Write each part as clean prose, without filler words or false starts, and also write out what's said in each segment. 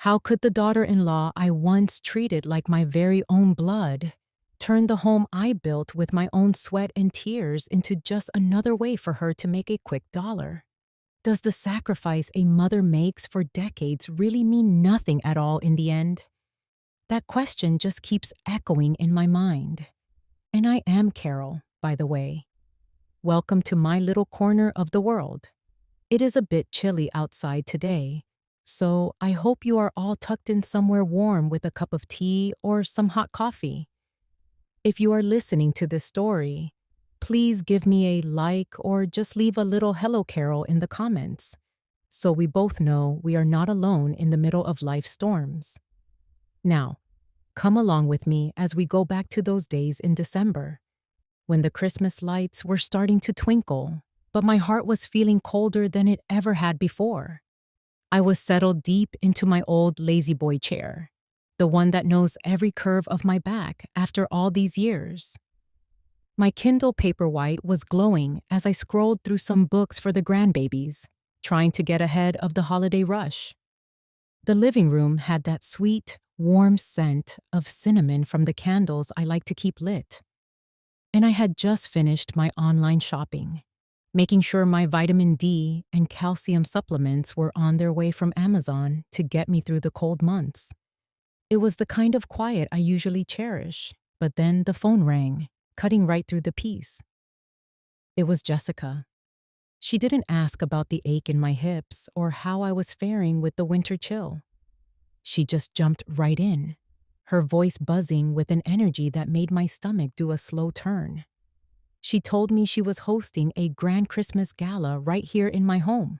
How could the daughter-in-law I once treated like my very own blood turn the home I built with my own sweat and tears into just another way for her to make a quick dollar? Does the sacrifice a mother makes for decades really mean nothing at all in the end? That question just keeps echoing in my mind. And I am Carol, by the way. Welcome to my little corner of the world. It is a bit chilly outside today, so I hope you are all tucked in somewhere warm with a cup of tea or some hot coffee. If you are listening to this story, please give me a like or just leave a little hello Carol in the comments, so we both know we are not alone in the middle of life's storms. Now, come along with me as we go back to those days in December, when the Christmas lights were starting to twinkle, but my heart was feeling colder than it ever had before. I was settled deep into my old lazy boy chair, the one that knows every curve of my back after all these years. My Kindle Paperwhite was glowing as I scrolled through some books for the grandbabies, trying to get ahead of the holiday rush. The living room had that sweet, warm scent of cinnamon from the candles I like to keep lit. And I had just finished my online shopping, making sure my vitamin D and calcium supplements were on their way from Amazon to get me through the cold months. It was the kind of quiet I usually cherish, but then the phone rang, cutting right through the peace. It was Jessica. She didn't ask about the ache in my hips or how I was faring with the winter chill. She just jumped right in, her voice buzzing with an energy that made my stomach do a slow turn. She told me she was hosting a grand Christmas gala right here in my home.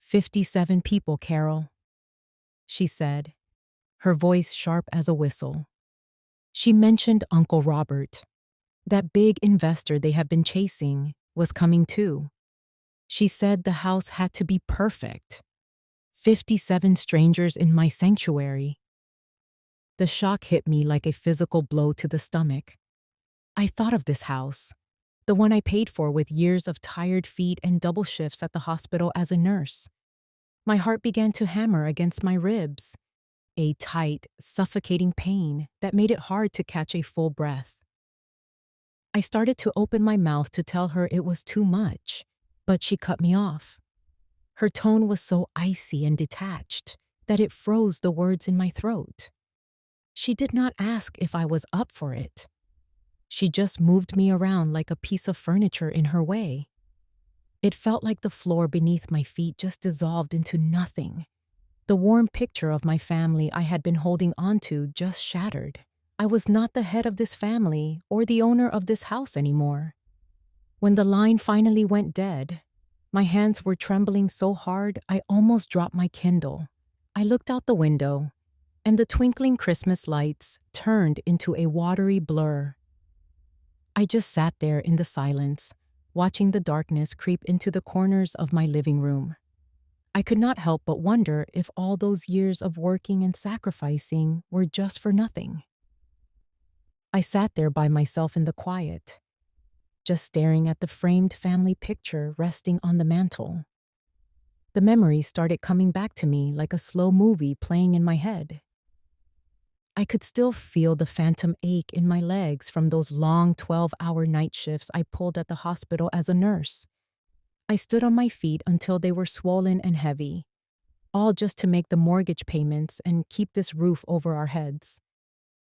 57 people, Carol, she said, her voice sharp as a whistle. She mentioned Uncle Robert. That big investor they have been chasing was coming too. She said the house had to be perfect. 57 strangers in my sanctuary. The shock hit me like a physical blow to the stomach. I thought of this house, the one I paid for with years of tired feet and double shifts at the hospital as a nurse. My heart began to hammer against my ribs, a tight, suffocating pain that made it hard to catch a full breath. I started to open my mouth to tell her it was too much, but she cut me off. Her tone was so icy and detached that it froze the words in my throat. She did not ask if I was up for it. She just moved me around like a piece of furniture in her way. It felt like the floor beneath my feet just dissolved into nothing. The warm picture of my family I had been holding onto just shattered. I was not the head of this family or the owner of this house anymore. When the line finally went dead, my hands were trembling so hard I almost dropped my Kindle. I looked out the window, and the twinkling Christmas lights turned into a watery blur. I just sat there in the silence, watching the darkness creep into the corners of my living room. I could not help but wonder if all those years of working and sacrificing were just for nothing. I sat there by myself in the quiet, just staring at the framed family picture resting on the mantel. The memories started coming back to me like a slow movie playing in my head. I could still feel the phantom ache in my legs from those long 12-hour night shifts I pulled at the hospital as a nurse. I stood on my feet until they were swollen and heavy, all just to make the mortgage payments and keep this roof over our heads.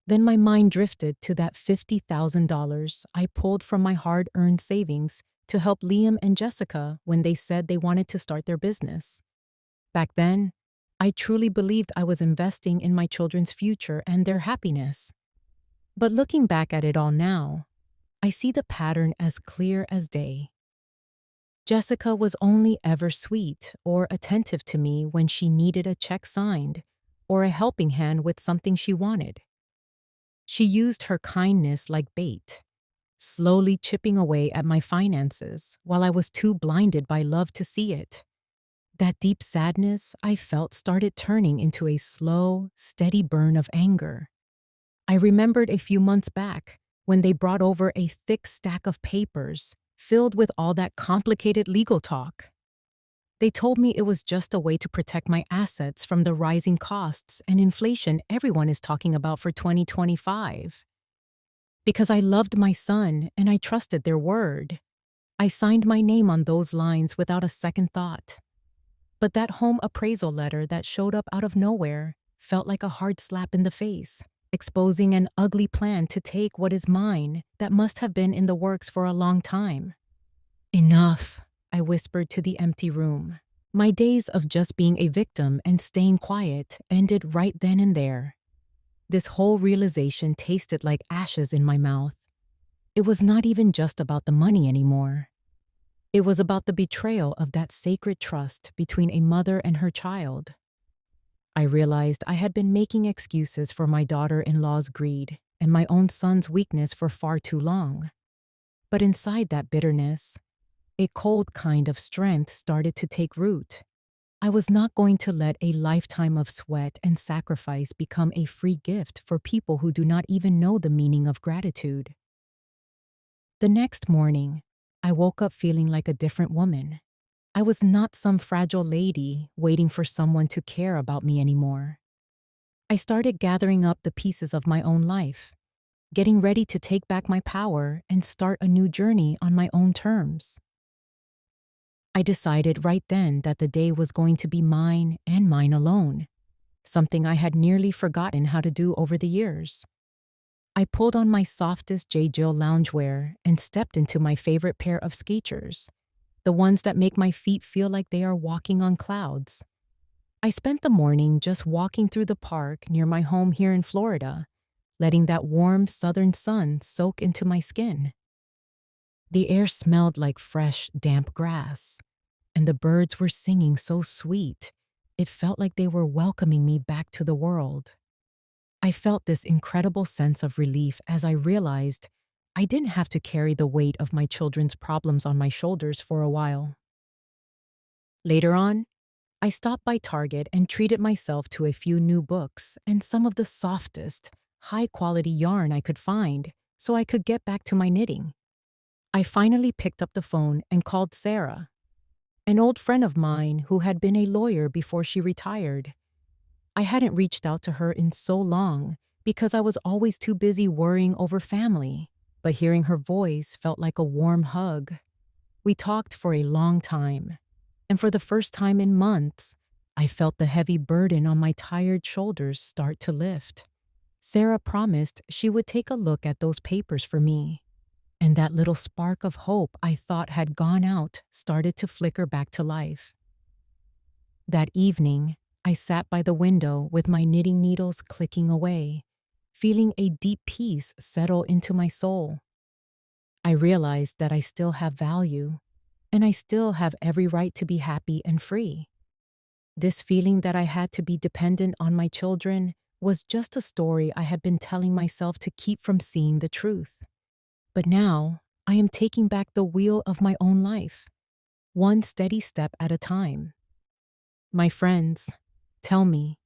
Then my mind drifted to that $50,000 I pulled from my hard-earned savings to help Liam and Jessica when they said they wanted to start their business. Back then, I truly believed I was investing in my children's future and their happiness. But looking back at it all now, I see the pattern as clear as day. Jessica was only ever sweet or attentive to me when she needed a check signed or a helping hand with something she wanted. She used her kindness like bait, slowly chipping away at my finances while I was too blinded by love to see it. That deep sadness I felt started turning into a slow, steady burn of anger. I remembered a few months back when they brought over a thick stack of papers filled with all that complicated legal talk. They told me it was just a way to protect my assets from the rising costs and inflation everyone is talking about for 2025. Because I loved my son and I trusted their word, I signed my name on those lines without a second thought. But that home appraisal letter that showed up out of nowhere felt like a hard slap in the face, exposing an ugly plan to take what is mine that must have been in the works for a long time. Enough, I whispered to the empty room. My days of just being a victim and staying quiet ended right then and there. This whole realization tasted like ashes in my mouth. It was not even just about the money anymore. It was about the betrayal of that sacred trust between a mother and her child. I realized I had been making excuses for my daughter-in-law's greed and my own son's weakness for far too long. But inside that bitterness, a cold kind of strength started to take root. I was not going to let a lifetime of sweat and sacrifice become a free gift for people who do not even know the meaning of gratitude. The next morning, I woke up feeling like a different woman. I was not some fragile lady waiting for someone to care about me anymore. I started gathering up the pieces of my own life, getting ready to take back my power and start a new journey on my own terms. I decided right then that the day was going to be mine and mine alone, something I had nearly forgotten how to do over the years. I pulled on my softest J. Jill loungewear and stepped into my favorite pair of Skechers, the ones that make my feet feel like they are walking on clouds. I spent the morning just walking through the park near my home here in Florida, letting that warm southern sun soak into my skin. The air smelled like fresh, damp grass, and the birds were singing so sweet, it felt like they were welcoming me back to the world. I felt this incredible sense of relief as I realized I didn't have to carry the weight of my children's problems on my shoulders for a while. Later on, I stopped by Target and treated myself to a few new books and some of the softest, high-quality yarn I could find so I could get back to my knitting. I finally picked up the phone and called Sarah, an old friend of mine who had been a lawyer before she retired. I hadn't reached out to her in so long because I was always too busy worrying over family, but hearing her voice felt like a warm hug. We talked for a long time, and for the first time in months, I felt the heavy burden on my tired shoulders start to lift. Sarah promised she would take a look at those papers for me, and that little spark of hope I thought had gone out started to flicker back to life. That evening, I sat by the window with my knitting needles clicking away, feeling a deep peace settle into my soul. I realized that I still have value, and I still have every right to be happy and free. This feeling that I had to be dependent on my children was just a story I had been telling myself to keep from seeing the truth. But now, I am taking back the wheel of my own life, one steady step at a time. My friends, tell me,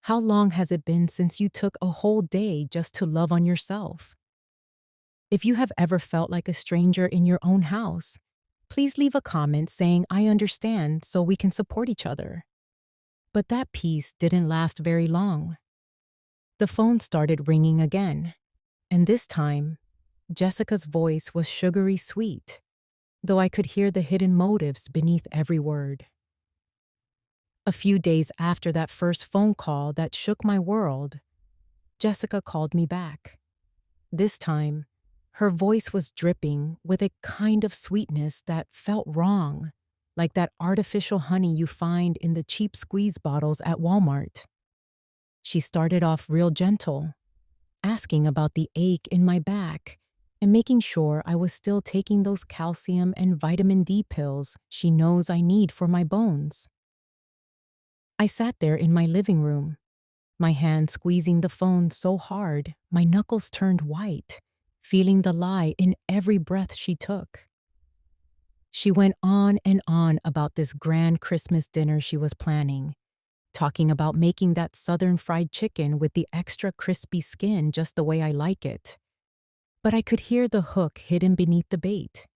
how long has it been since you took a whole day just to love on yourself? If you have ever felt like a stranger in your own house, please leave a comment saying I understand so we can support each other. But that peace didn't last very long. The phone started ringing again, and this time, Jessica's voice was sugary sweet, though I could hear the hidden motives beneath every word. A few days after that first phone call that shook my world, Jessica called me back. This time, her voice was dripping with a kind of sweetness that felt wrong, like that artificial honey you find in the cheap squeeze bottles at Walmart. She started off real gentle, asking about the ache in my back and making sure I was still taking those calcium and vitamin D pills she knows I need for my bones. I sat there in my living room, my hand squeezing the phone so hard my knuckles turned white, feeling the lie in every breath she took. She went on and on about this grand Christmas dinner she was planning, talking about making that southern fried chicken with the extra crispy skin just the way I like it. But I could hear the hook hidden beneath the bait.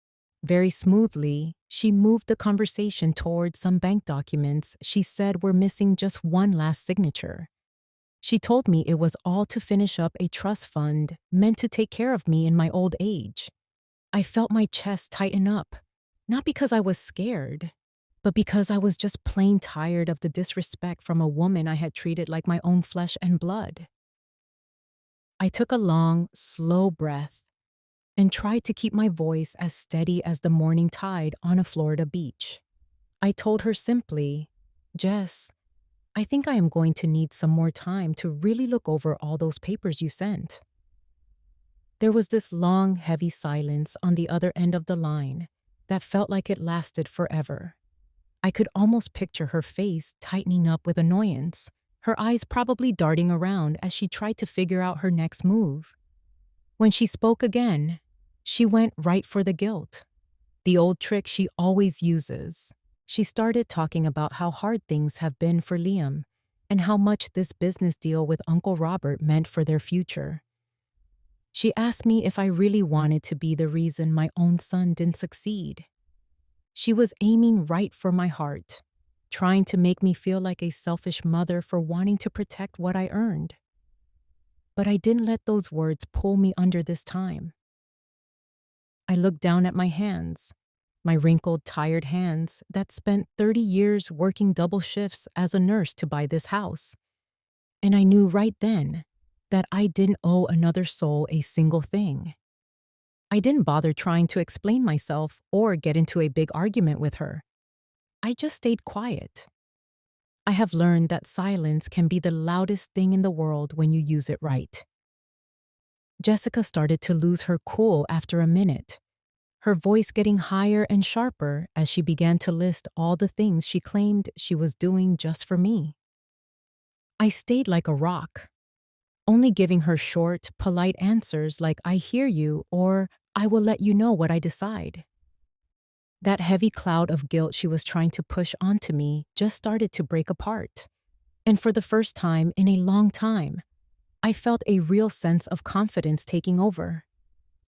Very smoothly, she moved the conversation toward some bank documents she said were missing just one last signature. She told me it was all to finish up a trust fund meant to take care of me in my old age. I felt my chest tighten up, not because I was scared, but because I was just plain tired of the disrespect from a woman I had treated like my own flesh and blood. I took a long, slow breath and tried to keep my voice as steady as the morning tide on a Florida beach. I told her simply, "Jess, I think I am going to need some more time to really look over all those papers you sent." There was this long, heavy silence on the other end of the line that felt like it lasted forever. I could almost picture her face tightening up with annoyance, her eyes probably darting around as she tried to figure out her next move. When she spoke again, she went right for the guilt, the old trick she always uses. She started talking about how hard things have been for Liam and how much this business deal with Uncle Robert meant for their future. She asked me if I really wanted to be the reason my own son didn't succeed. She was aiming right for my heart, trying to make me feel like a selfish mother for wanting to protect what I earned. But I didn't let those words pull me under this time. I looked down at my hands, my wrinkled, tired hands that spent 30 years working double shifts as a nurse to buy this house. And I knew right then that I didn't owe another soul a single thing. I didn't bother trying to explain myself or get into a big argument with her. I just stayed quiet. I have learned that silence can be the loudest thing in the world when you use it right. Jessica started to lose her cool after a minute, her voice getting higher and sharper as she began to list all the things she claimed she was doing just for me. I stayed like a rock, only giving her short, polite answers like "I hear you" or "I will let you know what I decide." That heavy cloud of guilt she was trying to push onto me just started to break apart. And for the first time in a long time, I felt a real sense of confidence taking over.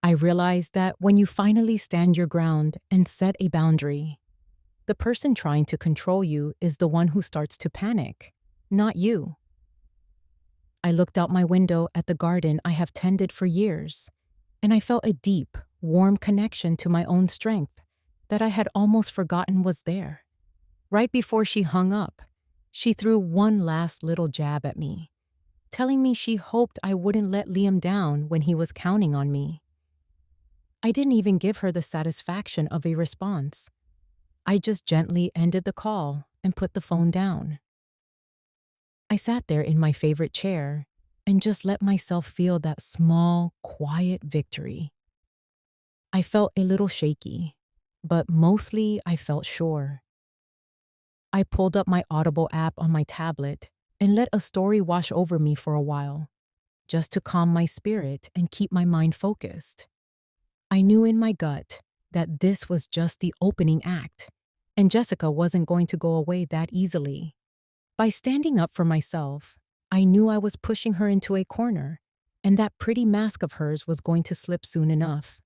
I realized that when you finally stand your ground and set a boundary, the person trying to control you is the one who starts to panic, not you. I looked out my window at the garden I have tended for years, and I felt a deep, warm connection to my own strength that I had almost forgotten was there. Right before she hung up, she threw one last little jab at me, telling me she hoped I wouldn't let Liam down when he was counting on me. I didn't even give her the satisfaction of a response. I just gently ended the call and put the phone down. I sat there in my favorite chair and just let myself feel that small, quiet victory. I felt a little shaky, but mostly I felt sure. I pulled up my Audible app on my tablet and let a story wash over me for a while, just to calm my spirit and keep my mind focused. I knew in my gut that this was just the opening act, and Jessica wasn't going to go away that easily. By standing up for myself, I knew I was pushing her into a corner, and that pretty mask of hers was going to slip soon enough.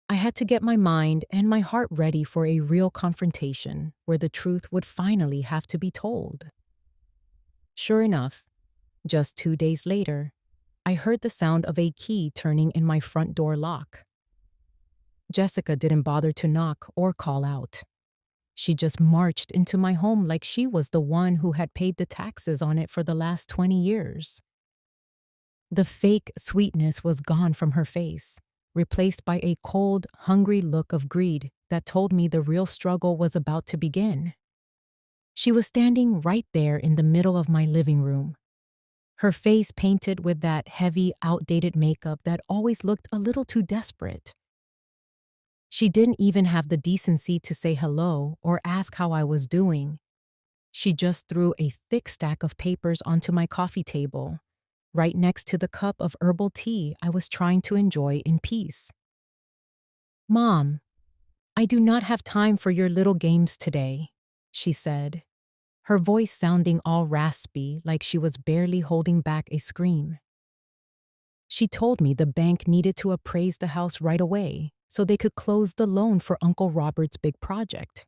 I had to get my mind and my heart ready for a real confrontation where the truth would finally have to be told. Sure enough, just 2 days later, I heard the sound of a key turning in my front door lock. Jessica didn't bother to knock or call out. She just marched into my home like she was the one who had paid the taxes on it for the last 20 years. The fake sweetness was gone from her face, replaced by a cold, hungry look of greed that told me the real struggle was about to begin. She was standing right there in the middle of my living room, her face painted with that heavy, outdated makeup that always looked a little too desperate. She didn't even have the decency to say hello or ask how I was doing. She just threw a thick stack of papers onto my coffee table, right next to the cup of herbal tea I was trying to enjoy in peace. "Mom, I do not have time for your little games today," she said, her voice sounding all raspy like she was barely holding back a scream. She told me the bank needed to appraise the house right away, so they could close the loan for Uncle Robert's big project.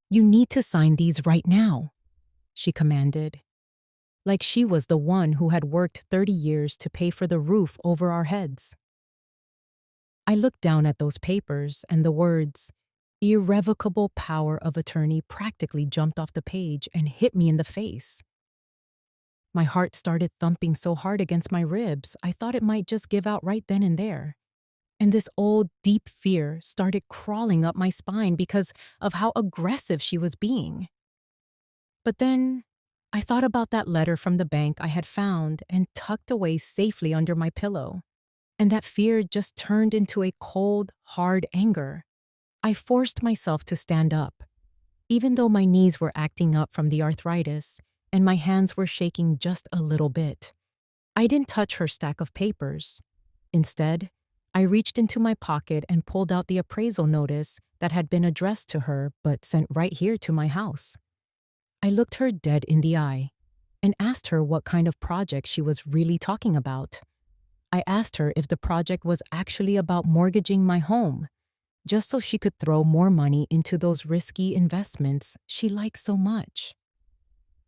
"You need to sign these right now," she commanded, like she was the one who had worked 30 years to pay for the roof over our heads. I looked down at those papers, and the words, "irrevocable power of attorney," practically jumped off the page and hit me in the face. My heart started thumping so hard against my ribs, I thought it might just give out right then and there. And this old, deep fear started crawling up my spine because of how aggressive she was being. But then I thought about that letter from the bank I had found and tucked away safely under my pillow. And that fear just turned into a cold, hard anger. I forced myself to stand up, even though my knees were acting up from the arthritis and my hands were shaking just a little bit. I didn't touch her stack of papers. Instead, I reached into my pocket and pulled out the appraisal notice that had been addressed to her but sent right here to my house. I looked her dead in the eye and asked her what kind of project she was really talking about. I asked her if the project was actually about mortgaging my home, just so she could throw more money into those risky investments she likes so much.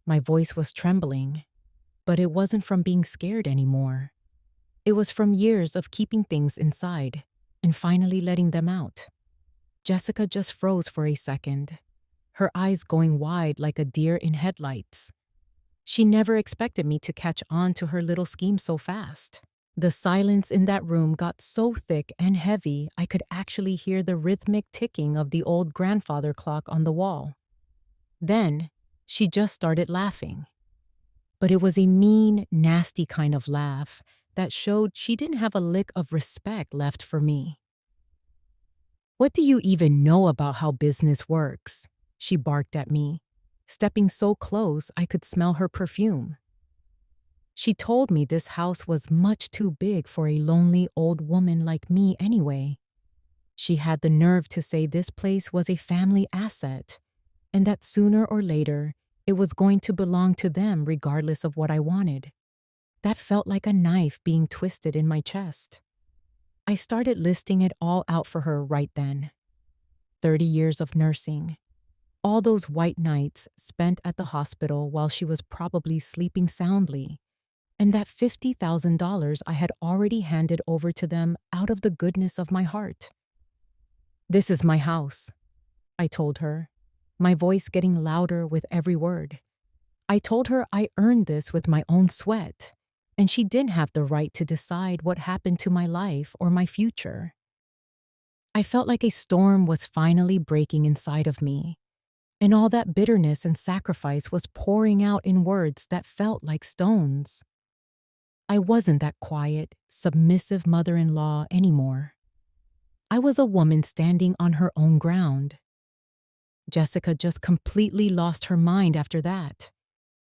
My voice was trembling, but it wasn't from being scared anymore. It was from years of keeping things inside and finally letting them out. Jessica just froze for a second, her eyes going wide like a deer in headlights. She never expected me to catch on to her little scheme so fast. The silence in that room got so thick and heavy I could actually hear the rhythmic ticking of the old grandfather clock on the wall. Then, she just started laughing. But it was a mean, nasty kind of laugh that showed she didn't have a lick of respect left for me. "What do you even know about how business works?" she barked at me, stepping so close I could smell her perfume. She told me this house was much too big for a lonely old woman like me anyway. She had the nerve to say this place was a family asset, and that sooner or later it was going to belong to them regardless of what I wanted. That felt like a knife being twisted in my chest. I started listing it all out for her right then. 30 years of nursing. All those white nights spent at the hospital while she was probably sleeping soundly. And that $50,000 I had already handed over to them out of the goodness of my heart. "This is my house," I told her, my voice getting louder with every word. I told her I earned this with my own sweat, and she didn't have the right to decide what happened to my life or my future. I felt like a storm was finally breaking inside of me, and all that bitterness and sacrifice was pouring out in words that felt like stones. I wasn't that quiet, submissive mother-in-law anymore. I was a woman standing on her own ground. Jessica just completely lost her mind after that.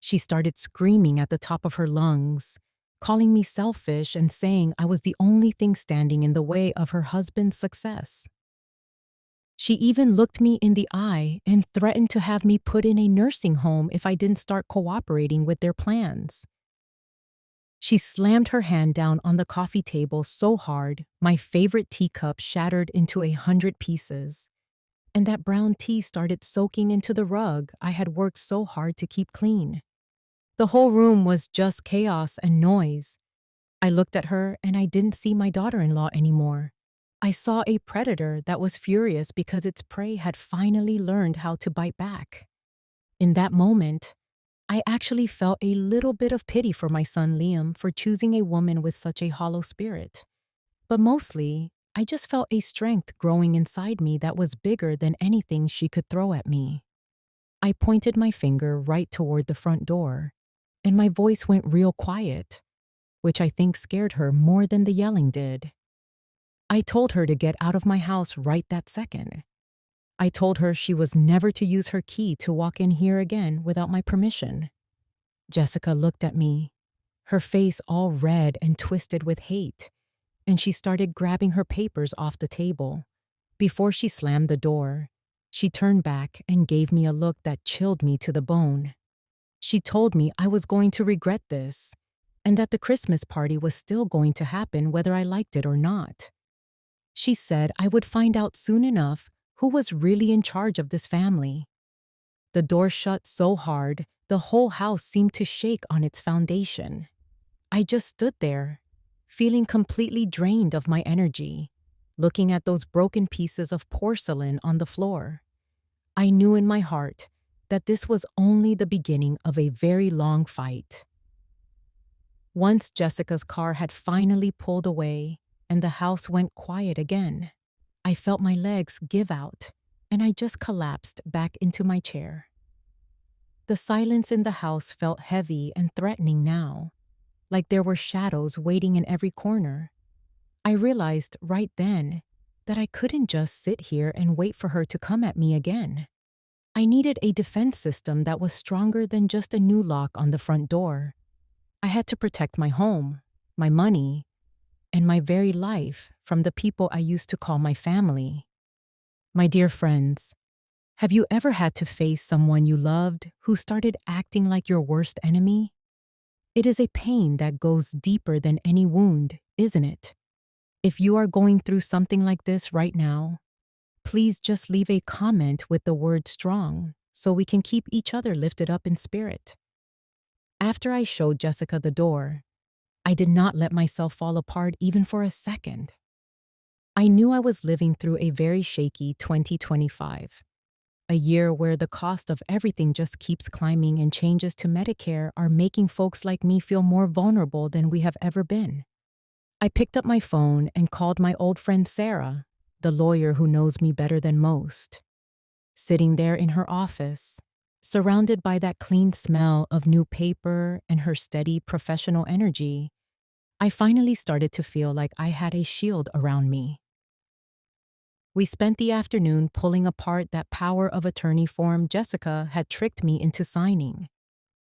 She started screaming at the top of her lungs, calling me selfish and saying I was the only thing standing in the way of her husband's success. She even looked me in the eye and threatened to have me put in a nursing home if I didn't start cooperating with their plans. She slammed her hand down on the coffee table so hard, my favorite teacup shattered into 100 pieces. And that brown tea started soaking into the rug I had worked so hard to keep clean. The whole room was just chaos and noise. I looked at her and I didn't see my daughter-in-law anymore. I saw a predator that was furious because its prey had finally learned how to bite back. In that moment, I actually felt a little bit of pity for my son Liam for choosing a woman with such a hollow spirit. But mostly, I just felt a strength growing inside me that was bigger than anything she could throw at me. I pointed my finger right toward the front door, and my voice went real quiet, which I think scared her more than the yelling did. I told her to get out of my house right that second. I told her she was never to use her key to walk in here again without my permission. Jessica looked at me, her face all red and twisted with hate, and she started grabbing her papers off the table. Before she slammed the door, she turned back and gave me a look that chilled me to the bone. She told me I was going to regret this, and that the Christmas party was still going to happen whether I liked it or not. She said I would find out soon enough who was really in charge of this family. The door shut so hard, the whole house seemed to shake on its foundation. I just stood there, feeling completely drained of my energy, looking at those broken pieces of porcelain on the floor. I knew in my heart that this was only the beginning of a very long fight. Once Jessica's car had finally pulled away and the house went quiet again, I felt my legs give out and I just collapsed back into my chair. The silence in the house felt heavy and threatening now, like there were shadows waiting in every corner. I realized right then that I couldn't just sit here and wait for her to come at me again. I needed a defense system that was stronger than just a new lock on the front door. I had to protect my home, my money, and my very life from the people I used to call my family. My dear friends, have you ever had to face someone you loved who started acting like your worst enemy? It is a pain that goes deeper than any wound, isn't it? If you are going through something like this right now, please just leave a comment with the word strong so we can keep each other lifted up in spirit. After I showed Jessica the door, I did not let myself fall apart even for a second. I knew I was living through a very shaky 2025, a year where the cost of everything just keeps climbing and changes to Medicare are making folks like me feel more vulnerable than we have ever been. I picked up my phone and called my old friend Sarah, the lawyer who knows me better than most. Sitting there in her office, surrounded by that clean smell of new paper and her steady professional energy, I finally started to feel like I had a shield around me. We spent the afternoon pulling apart that power of attorney form Jessica had tricked me into signing.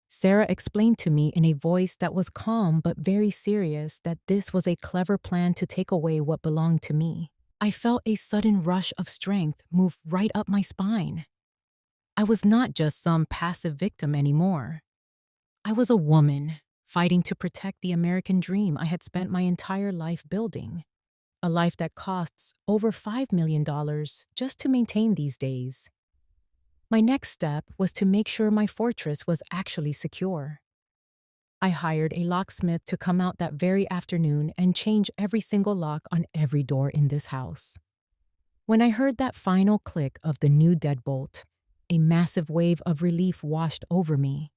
Sarah explained to me in a voice that was calm but very serious that this was a clever plan to take away what belonged to me. I felt a sudden rush of strength move right up my spine. I was not just some passive victim anymore. I was a woman fighting to protect the American dream I had spent my entire life building. A life that costs over $5 million just to maintain these days. My next step was to make sure my fortress was actually secure. I hired a locksmith to come out that very afternoon and change every single lock on every door in this house. When I heard that final click of the new deadbolt, a massive wave of relief washed over me.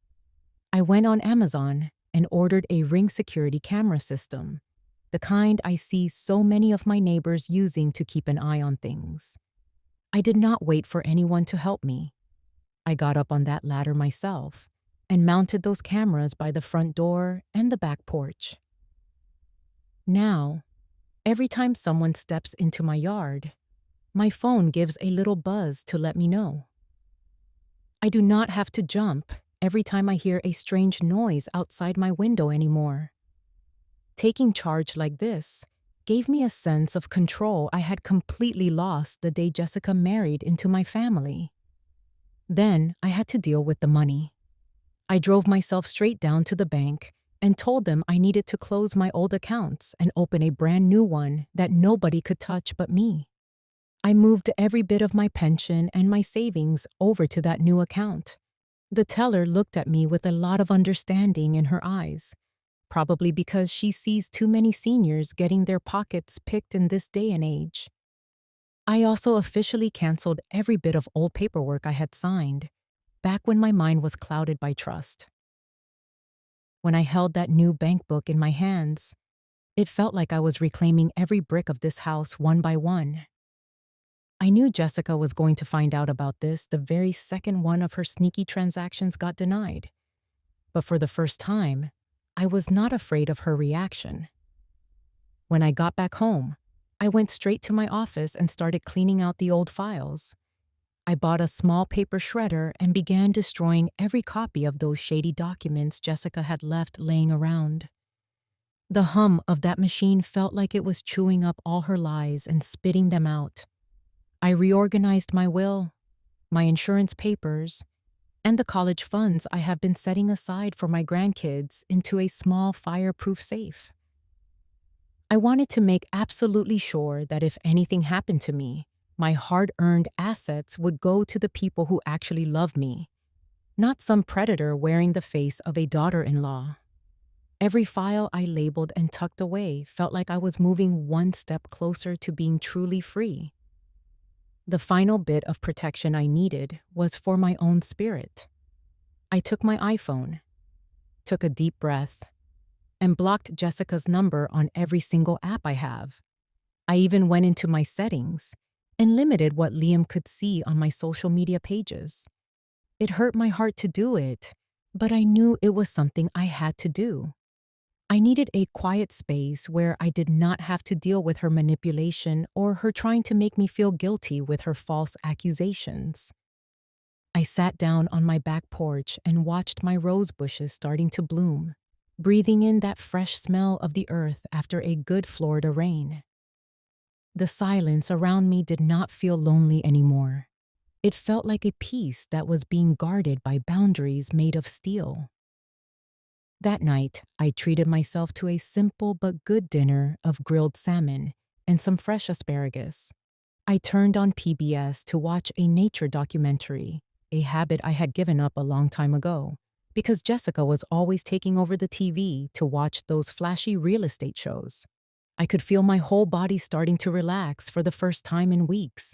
I went on Amazon and ordered a Ring security camera system, the kind I see so many of my neighbors using to keep an eye on things. I did not wait for anyone to help me. I got up on that ladder myself and mounted those cameras by the front door and the back porch. Now, every time someone steps into my yard, my phone gives a little buzz to let me know. I do not have to jump every time I hear a strange noise outside my window anymore. Taking charge like this gave me a sense of control I had completely lost the day Jessica married into my family. Then I had to deal with the money. I drove myself straight down to the bank and told them I needed to close my old accounts and open a brand new one that nobody could touch but me. I moved every bit of my pension and my savings over to that new account. The teller looked at me with a lot of understanding in her eyes, probably because she sees too many seniors getting their pockets picked in this day and age. I also officially canceled every bit of old paperwork I had signed, back when my mind was clouded by trust. When I held that new bank book in my hands, it felt like I was reclaiming every brick of this house one by one. I knew Jessica was going to find out about this the very second one of her sneaky transactions got denied. But for the first time, I was not afraid of her reaction. When I got back home, I went straight to my office and started cleaning out the old files. I bought a small paper shredder and began destroying every copy of those shady documents Jessica had left laying around. The hum of that machine felt like it was chewing up all her lies and spitting them out. I reorganized my will, my insurance papers, and the college funds I have been setting aside for my grandkids into a small fireproof safe. I wanted to make absolutely sure that if anything happened to me, my hard-earned assets would go to the people who actually love me, not some predator wearing the face of a daughter-in-law. Every file I labeled and tucked away felt like I was moving one step closer to being truly free. The final bit of protection I needed was for my own spirit. I took my iPhone, took a deep breath, and blocked Jessica's number on every single app I have. I even went into my settings and limited what Liam could see on my social media pages. It hurt my heart to do it, but I knew it was something I had to do. I needed a quiet space where I did not have to deal with her manipulation or her trying to make me feel guilty with her false accusations. I sat down on my back porch and watched my rose bushes starting to bloom, breathing in that fresh smell of the earth after a good Florida rain. The silence around me did not feel lonely anymore. It felt like a peace that was being guarded by boundaries made of steel. That night, I treated myself to a simple but good dinner of grilled salmon and some fresh asparagus. I turned on PBS to watch a nature documentary, a habit I had given up a long time ago, because Jessica was always taking over the TV to watch those flashy real estate shows. I could feel my whole body starting to relax for the first time in weeks.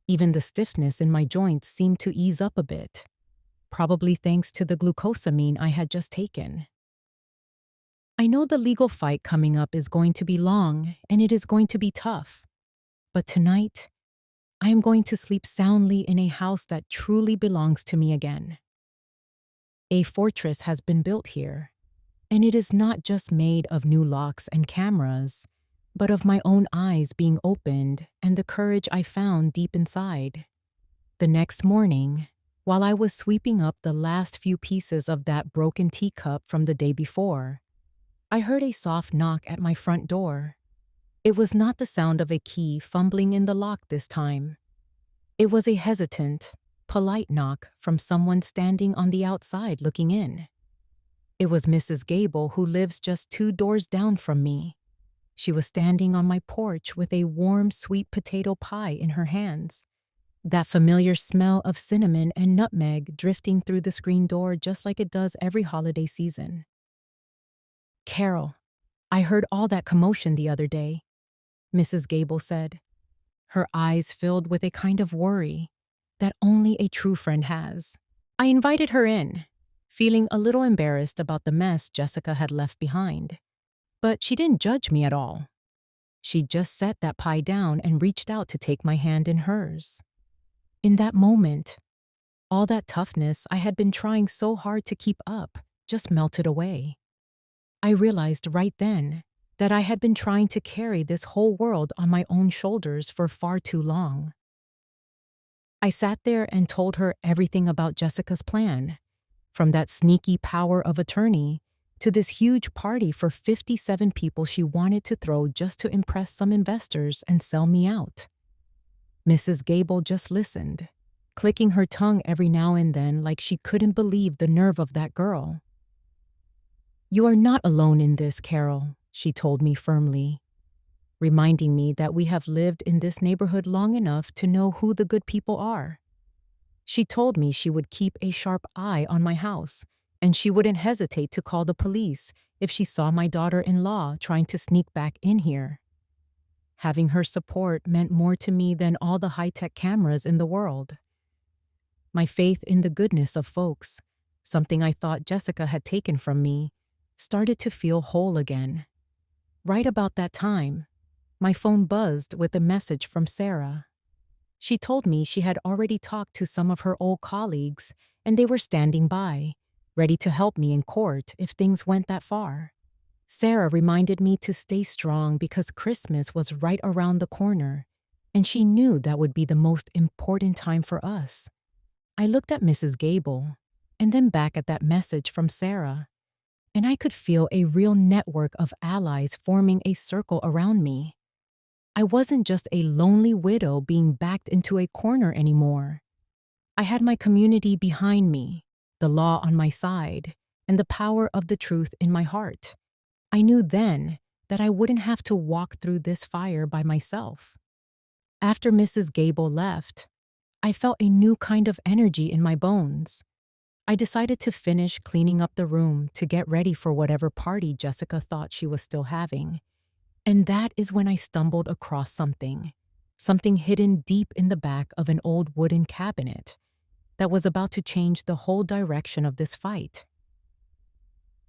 Even the stiffness in my joints seemed to ease up a bit, probably thanks to the glucosamine I had just taken. I know the legal fight coming up is going to be long and it is going to be tough. But tonight, I am going to sleep soundly in a house that truly belongs to me again. A fortress has been built here, and it is not just made of new locks and cameras, but of my own eyes being opened and the courage I found deep inside. The next morning, while I was sweeping up the last few pieces of that broken teacup from the day before, I heard a soft knock at my front door. It was not the sound of a key fumbling in the lock this time. It was a hesitant, polite knock from someone standing on the outside looking in. It was Mrs. Gable, who lives just 2 doors down from me. She was standing on my porch with a warm sweet potato pie in her hands, that familiar smell of cinnamon and nutmeg drifting through the screen door just like it does every holiday season. "Carol, I heard all that commotion the other day," Mrs. Gable said, her eyes filled with a kind of worry that only a true friend has. I invited her in, feeling a little embarrassed about the mess Jessica had left behind. But she didn't judge me at all. She just set that pie down and reached out to take my hand in hers. In that moment, all that toughness I had been trying so hard to keep up just melted away. I realized right then that I had been trying to carry this whole world on my own shoulders for far too long. I sat there and told her everything about Jessica's plan, from that sneaky power of attorney to this huge party for 57 people she wanted to throw just to impress some investors and sell me out. Mrs. Gable just listened, clicking her tongue every now and then like she couldn't believe the nerve of that girl. "You are not alone in this, Carol," she told me firmly, reminding me that we have lived in this neighborhood long enough to know who the good people are. She told me she would keep a sharp eye on my house, and she wouldn't hesitate to call the police if she saw my daughter-in-law trying to sneak back in here. Having her support meant more to me than all the high-tech cameras in the world. My faith in the goodness of folks, something I thought Jessica had taken from me, started to feel whole again. Right about that time, my phone buzzed with a message from Sarah. She told me she had already talked to some of her old colleagues and they were standing by, ready to help me in court if things went that far. Sarah reminded me to stay strong because Christmas was right around the corner, and she knew that would be the most important time for us. I looked at Mrs. Gable and then back at that message from Sarah, and I could feel a real network of allies forming a circle around me. I wasn't just a lonely widow being backed into a corner anymore. I had my community behind me, the law on my side, and the power of the truth in my heart. I knew then that I wouldn't have to walk through this fire by myself. After Mrs. Gable left, I felt a new kind of energy in my bones. I decided to finish cleaning up the room to get ready for whatever party Jessica thought she was still having. And that is when I stumbled across something hidden deep in the back of an old wooden cabinet that was about to change the whole direction of this fight.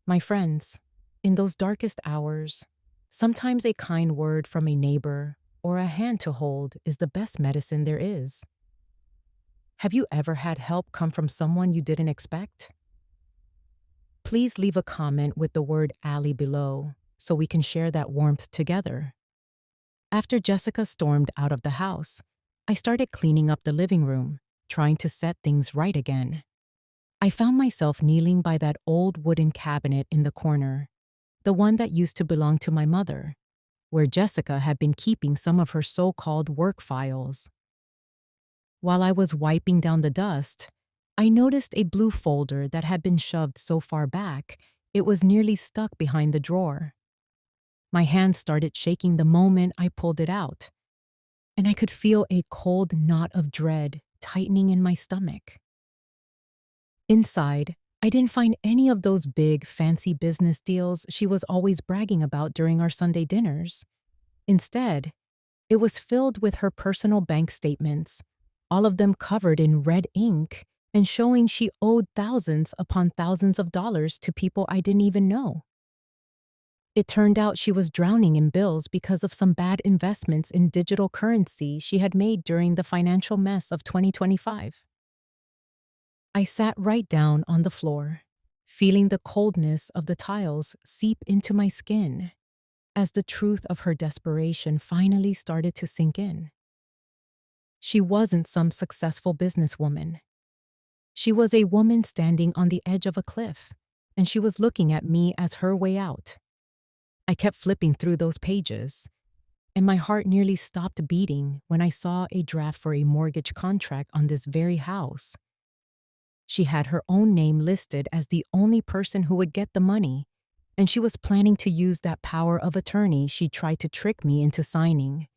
My friends, in those darkest hours, sometimes a kind word from a neighbor or a hand to hold is the best medicine there is. Have you ever had help come from someone you didn't expect? Please leave a comment with the word EllaB below so we can share that warmth together. After Jessica stormed out of the house, I started cleaning up the living room, trying to set things right again. I found myself kneeling by that old wooden cabinet in the corner, the one that used to belong to my mother, where Jessica had been keeping some of her so-called work files. While I was wiping down the dust, I noticed a blue folder that had been shoved so far back it was nearly stuck behind the drawer. My hand started shaking the moment I pulled it out, and I could feel a cold knot of dread tightening in my stomach. Inside, I didn't find any of those big, fancy business deals she was always bragging about during our Sunday dinners. Instead, it was filled with her personal bank statements, all of them covered in red ink and showing she owed thousands upon thousands of dollars to people I didn't even know. It turned out she was drowning in bills because of some bad investments in digital currency she had made during the financial mess of 2025. I sat right down on the floor, feeling the coldness of the tiles seep into my skin as the truth of her desperation finally started to sink in. She wasn't some successful businesswoman. She was a woman standing on the edge of a cliff, and she was looking at me as her way out. I kept flipping through those pages, and my heart nearly stopped beating when I saw a draft for a mortgage contract on this very house. She had her own name listed as the only person who would get the money, and she was planning to use that power of attorney she tried to trick me into signing.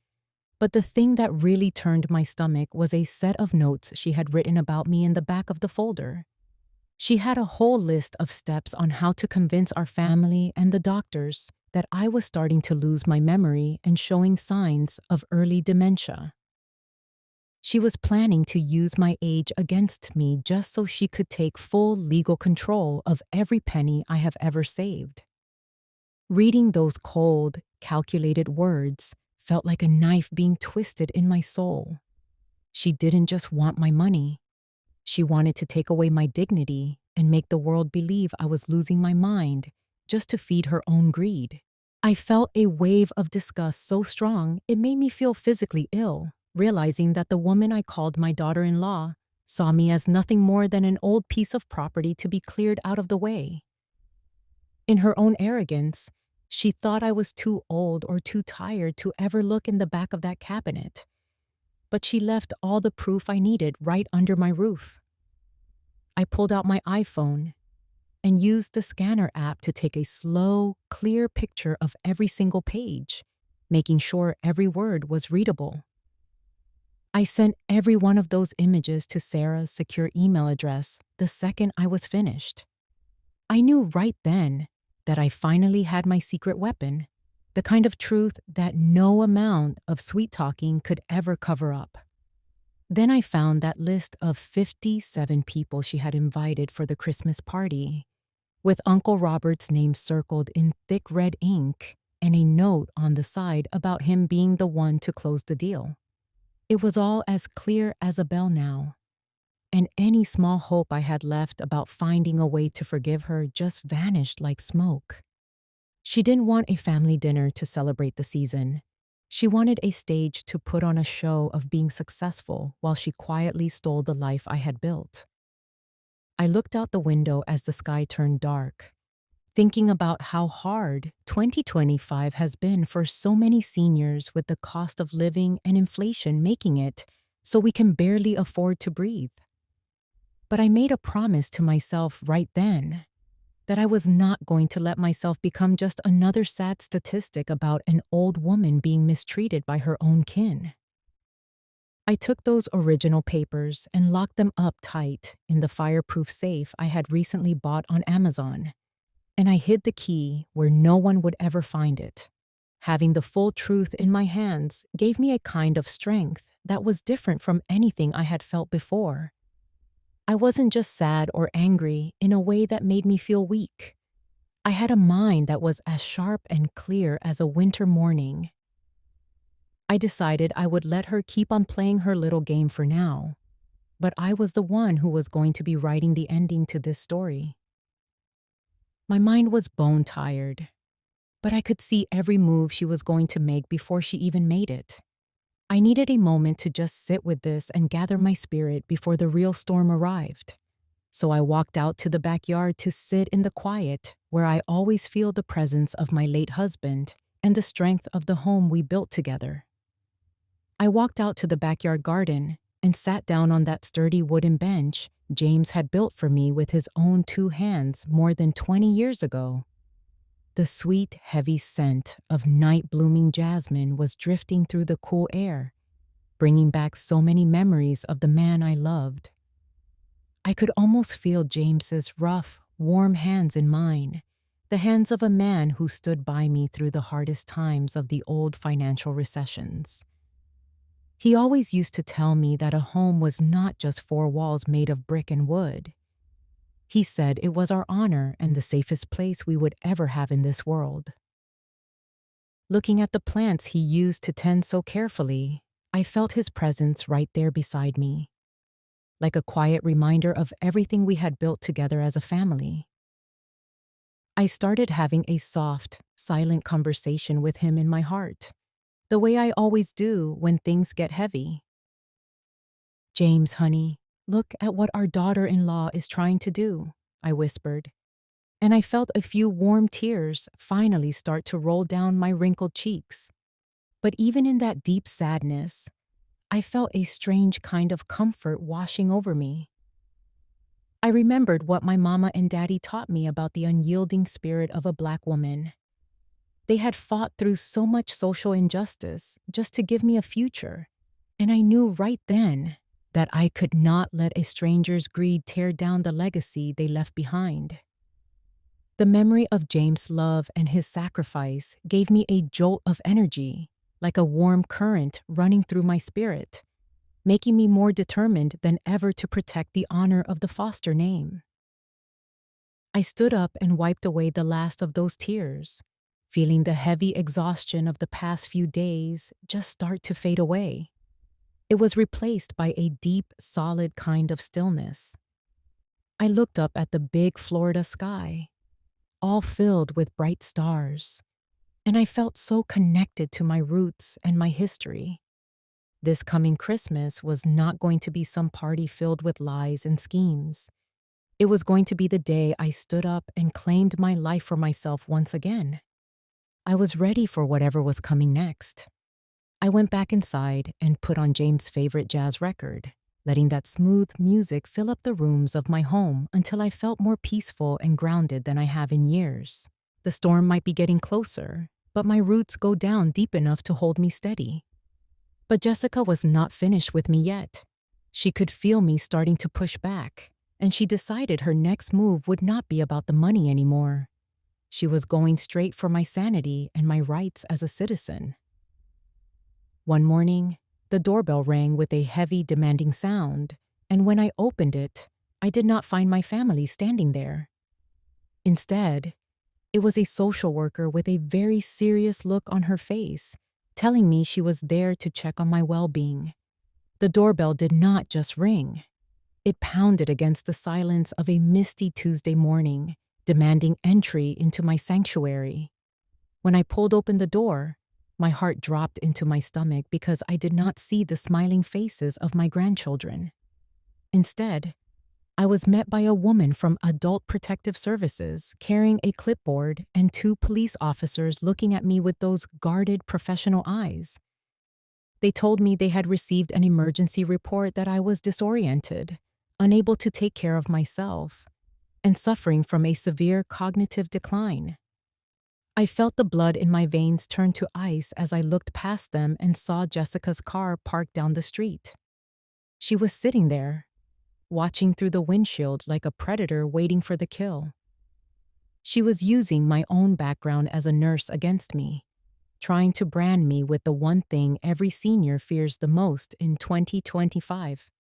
But the thing that really turned my stomach was a set of notes she had written about me in the back of the folder. She had a whole list of steps on how to convince our family and the doctors that I was starting to lose my memory and showing signs of early dementia. She was planning to use my age against me just so she could take full legal control of every penny I have ever saved. Reading those cold, calculated words felt like a knife being twisted in my soul. She didn't just want my money. She wanted to take away my dignity and make the world believe I was losing my mind just to feed her own greed. I felt a wave of disgust so strong it made me feel physically ill, realizing that the woman I called my daughter-in-law saw me as nothing more than an old piece of property to be cleared out of the way. In her own arrogance, she thought I was too old or too tired to ever look in the back of that cabinet. But she left all the proof I needed right under my roof. I pulled out my iPhone and used the scanner app to take a slow, clear picture of every single page, making sure every word was readable. I sent every one of those images to Sarah's secure email address the second I was finished. I knew right then that I finally had my secret weapon, the kind of truth that no amount of sweet-talking could ever cover up. Then I found that list of 57 people she had invited for the Christmas party, with Uncle Robert's name circled in thick red ink and a note on the side about him being the one to close the deal. It was all as clear as a bell now, and any small hope I had left about finding a way to forgive her just vanished like smoke. She didn't want a family dinner to celebrate the season. She wanted a stage to put on a show of being successful while she quietly stole the life I had built. I looked out the window as the sky turned dark, thinking about how hard 2025 has been for so many seniors with the cost of living and inflation making it so we can barely afford to breathe. But I made a promise to myself right then. that I was not going to let myself become just another sad statistic about an old woman being mistreated by her own kin. I took those original papers and locked them up tight in the fireproof safe I had recently bought on Amazon, and I hid the key where no one would ever find it. Having the full truth in my hands gave me a kind of strength that was different from anything I had felt before. I wasn't just sad or angry in a way that made me feel weak. I had a mind that was as sharp and clear as a winter morning. I decided I would let her keep on playing her little game for now, but I was the one who was going to be writing the ending to this story. My mind was bone tired, but I could see every move she was going to make before she even made it. I needed a moment to just sit with this and gather my spirit before the real storm arrived. So I walked out to the backyard to sit in the quiet where I always feel the presence of my late husband and the strength of the home we built together. I walked out to the backyard garden and sat down on that sturdy wooden bench James had built for me with his own 2 hands more than 20 years ago. The sweet, heavy scent of night-blooming jasmine was drifting through the cool air, bringing back so many memories of the man I loved. I could almost feel James's rough, warm hands in mine, the hands of a man who stood by me through the hardest times of the old financial recessions. He always used to tell me that a home was not just 4 walls made of brick and wood. He said it was our honor and the safest place we would ever have in this world. Looking at the plants he used to tend so carefully, I felt his presence right there beside me, like a quiet reminder of everything we had built together as a family. I started having a soft, silent conversation with him in my heart, the way I always do when things get heavy. "James, honey, look at what our daughter-in-law is trying to do," I whispered, and I felt a few warm tears finally start to roll down my wrinkled cheeks. But even in that deep sadness, I felt a strange kind of comfort washing over me. I remembered what my mama and daddy taught me about the unyielding spirit of a Black woman. They had fought through so much social injustice just to give me a future, and I knew right then that I could not let a stranger's greed tear down the legacy they left behind. The memory of James' love and his sacrifice gave me a jolt of energy, like a warm current running through my spirit, making me more determined than ever to protect the honor of the Foster name. I stood up and wiped away the last of those tears, feeling the heavy exhaustion of the past few days just start to fade away. It was replaced by a deep, solid kind of stillness. I looked up at the big Florida sky, all filled with bright stars, and I felt so connected to my roots and my history. This coming Christmas was not going to be some party filled with lies and schemes. It was going to be the day I stood up and claimed my life for myself once again. I was ready for whatever was coming next. I went back inside and put on James' favorite jazz record, letting that smooth music fill up the rooms of my home until I felt more peaceful and grounded than I have in years. The storm might be getting closer, but my roots go down deep enough to hold me steady. But Jessica was not finished with me yet. She could feel me starting to push back, and she decided her next move would not be about the money anymore. She was going straight for my sanity and my rights as a citizen. One morning, the doorbell rang with a heavy, demanding sound, and when I opened it, I did not find my family standing there. Instead, it was a social worker with a very serious look on her face, telling me she was there to check on my well-being. The doorbell did not just ring. It pounded against the silence of a misty Tuesday morning, demanding entry into my sanctuary. When I pulled open the door, my heart dropped into my stomach because I did not see the smiling faces of my grandchildren. Instead, I was met by a woman from Adult Protective Services carrying a clipboard and 2 police officers looking at me with those guarded professional eyes. They told me they had received an emergency report that I was disoriented, unable to take care of myself, and suffering from a severe cognitive decline. I felt the blood in my veins turn to ice as I looked past them and saw Jessica's car parked down the street. She was sitting there, watching through the windshield like a predator waiting for the kill. She was using my own background as a nurse against me, trying to brand me with the one thing every senior fears the most in 2025: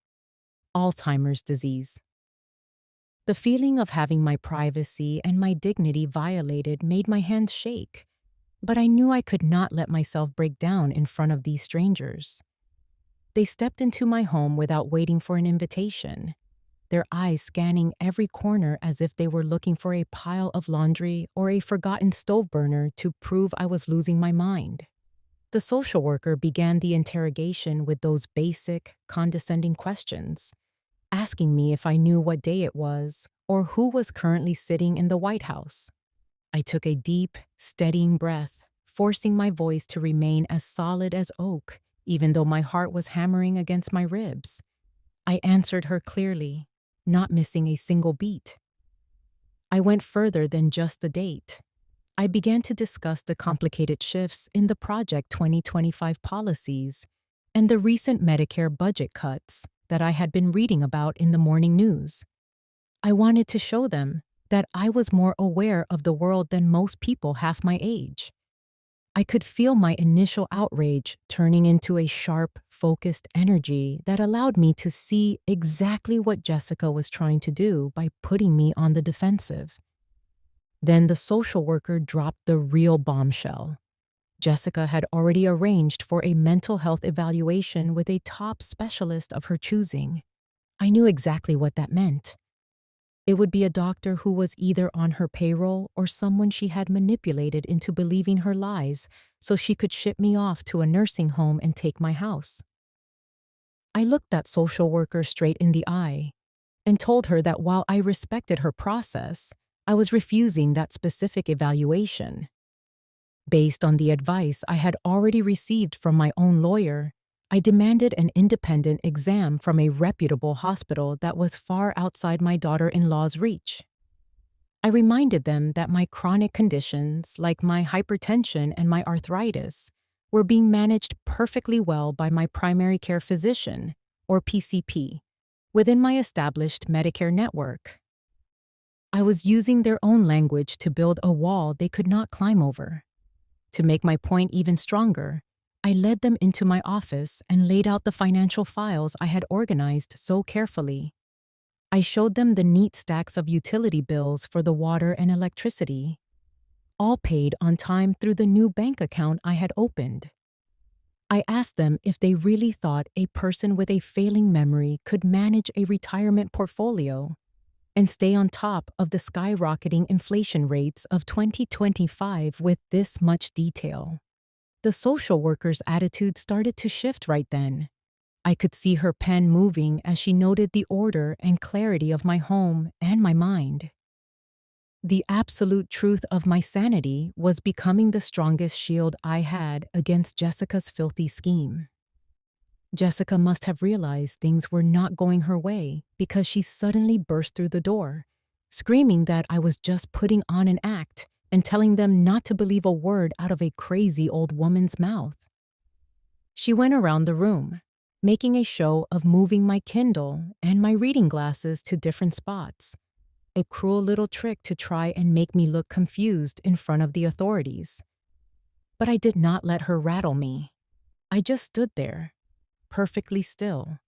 Alzheimer's disease. The feeling of having my privacy and my dignity violated made my hands shake, but I knew I could not let myself break down in front of these strangers. They stepped into my home without waiting for an invitation, their eyes scanning every corner as if they were looking for a pile of laundry or a forgotten stove burner to prove I was losing my mind. The social worker began the interrogation with those basic, condescending questions, asking me if I knew what day it was or who was currently sitting in the White House. I took a deep, steadying breath, forcing my voice to remain as solid as oak, even though my heart was hammering against my ribs. I answered her clearly, not missing a single beat. I went further than just the date. I began to discuss the complicated shifts in the Project 2025 policies and the recent Medicare budget cuts that I had been reading about in the morning news. I wanted to show them that I was more aware of the world than most people half my age. I could feel my initial outrage turning into a sharp, focused energy that allowed me to see exactly what Jessica was trying to do by putting me on the defensive. Then the social worker dropped the real bombshell. Jessica had already arranged for a mental health evaluation with a top specialist of her choosing. I knew exactly what that meant. It would be a doctor who was either on her payroll or someone she had manipulated into believing her lies so she could ship me off to a nursing home and take my house. I looked that social worker straight in the eye and told her that while I respected her process, I was refusing that specific evaluation. Based on the advice I had already received from my own lawyer, I demanded an independent exam from a reputable hospital that was far outside my daughter-in-law's reach. I reminded them that my chronic conditions, like my hypertension and my arthritis, were being managed perfectly well by my primary care physician, or PCP, within my established Medicare network. I was using their own language to build a wall they could not climb over. To make my point even stronger, I led them into my office and laid out the financial files I had organized so carefully. I showed them the neat stacks of utility bills for the water and electricity, all paid on time through the new bank account I had opened. I asked them if they really thought a person with a failing memory could manage a retirement portfolio and stay on top of the skyrocketing inflation rates of 2025 with this much detail. The social worker's attitude started to shift right then. I could see her pen moving as she noted the order and clarity of my home and my mind. The absolute truth of my sanity was becoming the strongest shield I had against Jessica's filthy scheme. Jessica must have realized things were not going her way because she suddenly burst through the door, screaming that I was just putting on an act and telling them not to believe a word out of a crazy old woman's mouth. She went around the room, making a show of moving my Kindle and my reading glasses to different spots, a cruel little trick to try and make me look confused in front of the authorities. But I did not let her rattle me. I just stood there, perfectly still,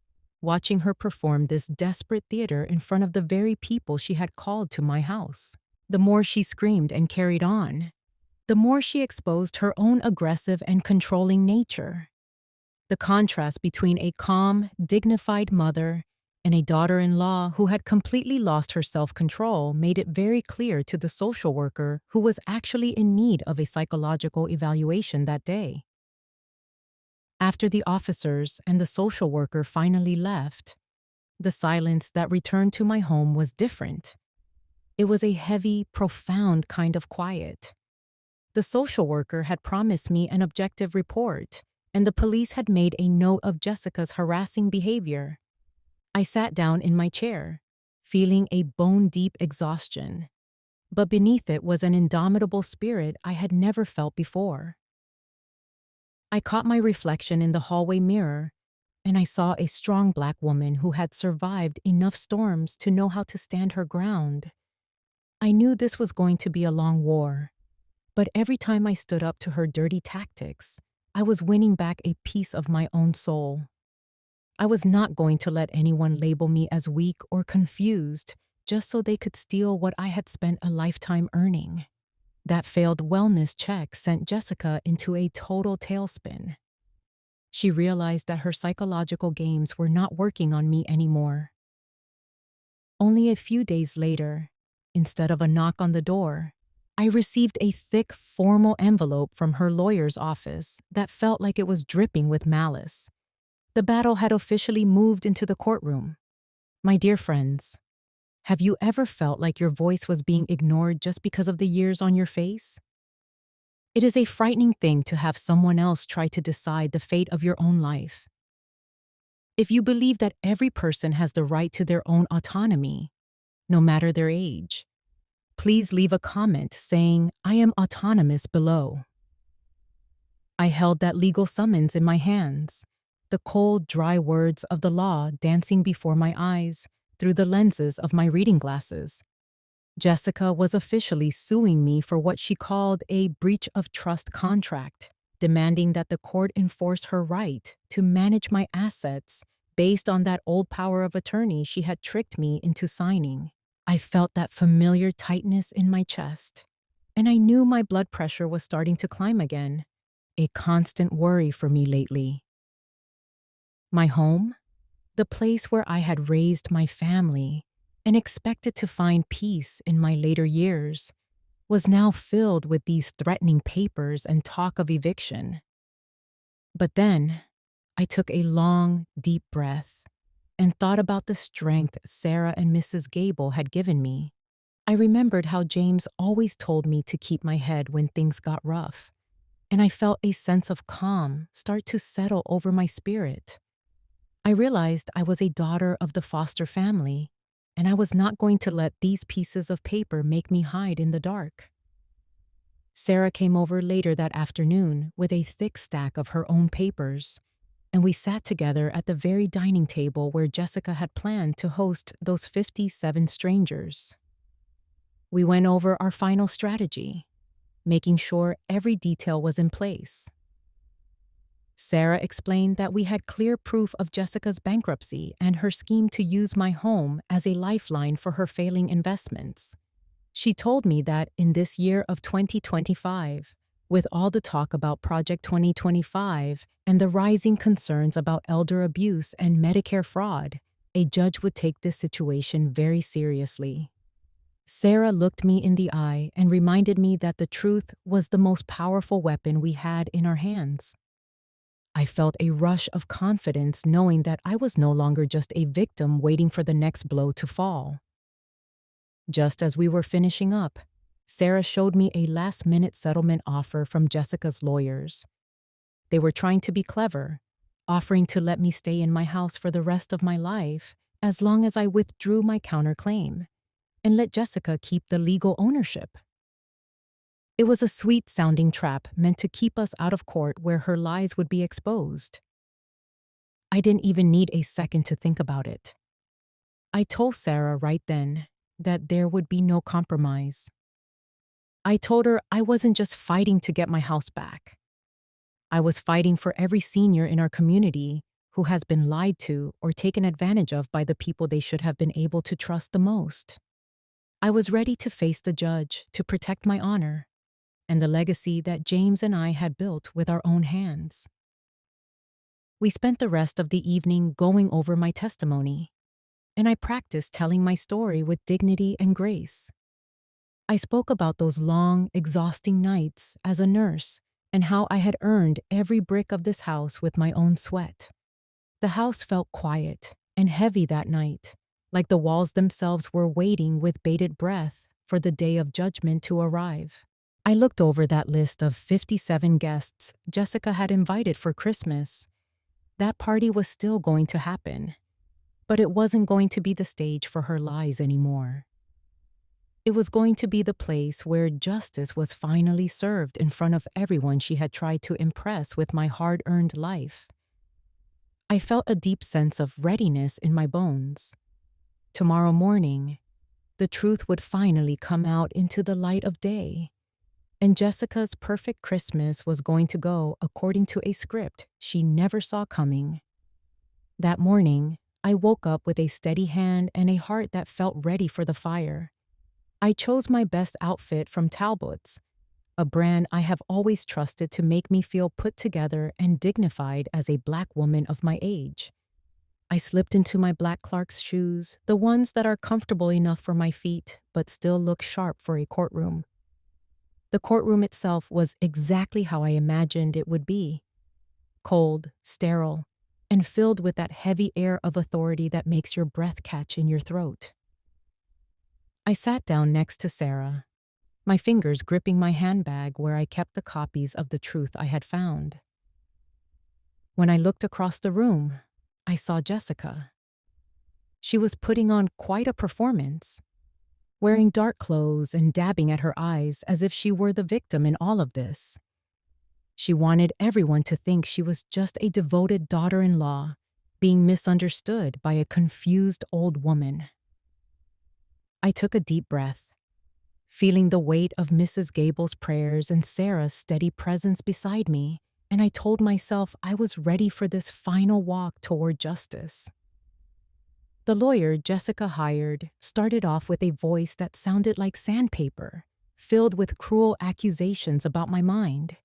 watching her perform this desperate theater in front of the very people she had called to my house. The more she screamed and carried on, the more she exposed her own aggressive and controlling nature. The contrast between a calm, dignified mother and a daughter-in-law who had completely lost her self-control made it very clear to the social worker who was actually in need of a psychological evaluation that day. After the officers and the social worker finally left, the silence that returned to my home was different. It was a heavy, profound kind of quiet. The social worker had promised me an objective report, and the police had made a note of Jessica's harassing behavior. I sat down in my chair, feeling a bone-deep exhaustion. But beneath it was an indomitable spirit I had never felt before. I caught my reflection in the hallway mirror, and I saw a strong Black woman who had survived enough storms to know how to stand her ground. I knew this was going to be a long war, but every time I stood up to her dirty tactics, I was winning back a piece of my own soul. I was not going to let anyone label me as weak or confused just so they could steal what I had spent a lifetime earning. That failed wellness check sent Jessica into a total tailspin. She realized that her psychological games were not working on me anymore. Only a few days later, instead of a knock on the door, I received a thick, formal envelope from her lawyer's office that felt like it was dripping with malice. The battle had officially moved into the courtroom. My dear friends, have you ever felt like your voice was being ignored just because of the years on your face? It is a frightening thing to have someone else try to decide the fate of your own life. If you believe that every person has the right to their own autonomy, no matter their age, please leave a comment saying, "I am autonomous" below. I held that legal summons in my hands, the cold, dry words of the law dancing before my eyes through the lenses of my reading glasses. Jessica was officially suing me for what she called a breach of trust contract, demanding that the court enforce her right to manage my assets based on that old power of attorney she had tricked me into signing. I felt that familiar tightness in my chest, and I knew my blood pressure was starting to climb again, a constant worry for me lately. My home, the place where I had raised my family and expected to find peace in my later years, was now filled with these threatening papers and talk of eviction. But then, I took a long, deep breath and thought about the strength Sarah and Mrs. Gable had given me. I remembered how James always told me to keep my head when things got rough, and I felt a sense of calm start to settle over my spirit. I realized I was a daughter of the foster family, and I was not going to let these pieces of paper make me hide in the dark. Sarah came over later that afternoon with a thick stack of her own papers, and we sat together at the very dining table where Jessica had planned to host those 57 strangers. We went over our final strategy, making sure every detail was in place. Sarah explained that we had clear proof of Jessica's bankruptcy and her scheme to use my home as a lifeline for her failing investments. She told me that in this year of 2025, with all the talk about Project 2025 and the rising concerns about elder abuse and Medicare fraud, a judge would take this situation very seriously. Sarah looked me in the eye and reminded me that the truth was the most powerful weapon we had in our hands. I felt a rush of confidence knowing that I was no longer just a victim waiting for the next blow to fall. Just as we were finishing up, Sarah showed me a last-minute settlement offer from Jessica's lawyers. They were trying to be clever, offering to let me stay in my house for the rest of my life as long as I withdrew my counterclaim and let Jessica keep the legal ownership. It was a sweet-sounding trap meant to keep us out of court where her lies would be exposed. I didn't even need a second to think about it. I told Sarah right then that there would be no compromise. I told her I wasn't just fighting to get my house back. I was fighting for every senior in our community who has been lied to or taken advantage of by the people they should have been able to trust the most. I was ready to face the judge to protect my honor and the legacy that James and I had built with our own hands. We spent the rest of the evening going over my testimony, and I practiced telling my story with dignity and grace. I spoke about those long, exhausting nights as a nurse and how I had earned every brick of this house with my own sweat. The house felt quiet and heavy that night, like the walls themselves were waiting with bated breath for the day of judgment to arrive. I looked over that list of 57 guests Jessica had invited for Christmas. That party was still going to happen, But it wasn't going to be the stage for her lies anymore. It was going to be the place where justice was finally served in front of everyone she had tried to impress with my hard-earned life. I felt a deep sense of readiness in my bones. Tomorrow morning, the truth would finally come out into the light of day, and Jessica's perfect Christmas was going to go according to a script she never saw coming. That morning, I woke up with a steady hand and a heart that felt ready for the fire. I chose my best outfit from Talbot's, a brand I have always trusted to make me feel put together and dignified as a Black woman of my age. I slipped into my black Clark's shoes, the ones that are comfortable enough for my feet but still look sharp for a courtroom. The courtroom itself was exactly how I imagined it would be. Cold, sterile, and filled with that heavy air of authority that makes your breath catch in your throat. I sat down next to Sarah, my fingers gripping my handbag where I kept the copies of the truth I had found. When I looked across the room, I saw Jessica. She was putting on quite a performance, wearing dark clothes and dabbing at her eyes as if she were the victim in all of this. She wanted everyone to think she was just a devoted daughter-in-law, being misunderstood by a confused old woman. I took a deep breath, feeling the weight of Mrs. Gable's prayers and Sarah's steady presence beside me, and I told myself I was ready for this final walk toward justice. The lawyer Jessica hired started off with a voice that sounded like sandpaper, filled with cruel accusations about my mind.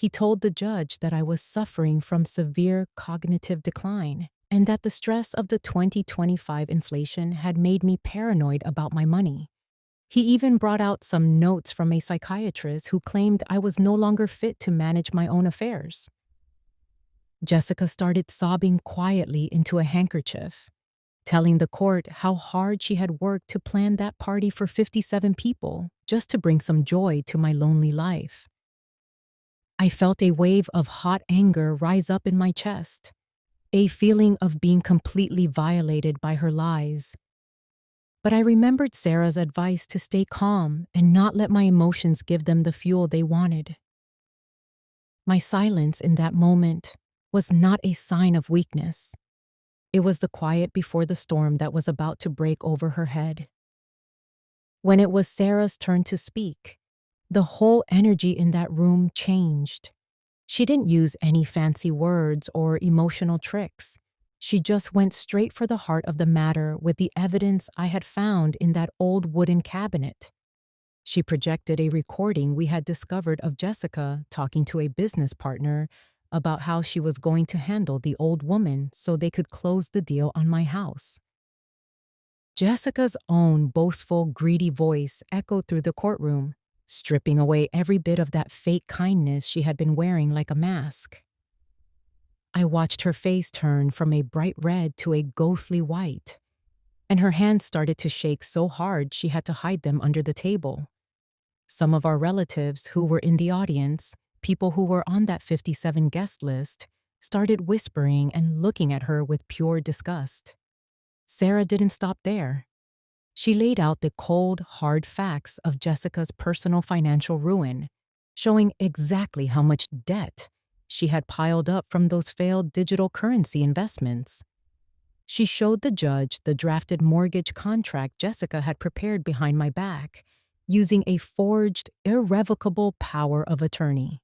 He told the judge that I was suffering from severe cognitive decline and that the stress of the 2025 inflation had made me paranoid about my money. He even brought out some notes from a psychiatrist who claimed I was no longer fit to manage my own affairs. Jessica started sobbing quietly into a handkerchief, telling the court how hard she had worked to plan that party for 57 people just to bring some joy to my lonely life. I felt a wave of hot anger rise up in my chest, a feeling of being completely violated by her lies. But I remembered Sarah's advice to stay calm and not let my emotions give them the fuel they wanted. My silence in that moment was not a sign of weakness. It was the quiet before the storm that was about to break over her head. When it was Sarah's turn to speak, the whole energy in that room changed. She didn't use any fancy words or emotional tricks. She just went straight for the heart of the matter with the evidence I had found in that old wooden cabinet. She projected a recording we had discovered of Jessica talking to a business partner about how she was going to handle the old woman so they could close the deal on my house. Jessica's own boastful, greedy voice echoed through the courtroom, stripping away every bit of that fake kindness she had been wearing like a mask. I watched her face turn from a bright red to a ghostly white, and her hands started to shake so hard she had to hide them under the table. Some of our relatives who were in the audience, people who were on that 57 guest list, started whispering and looking at her with pure disgust. Sarah didn't stop there. She laid out the cold, hard facts of Jessica's personal financial ruin, showing exactly how much debt she had piled up from those failed digital currency investments. She showed the judge the drafted mortgage contract Jessica had prepared behind my back, using a forged, irrevocable power of attorney.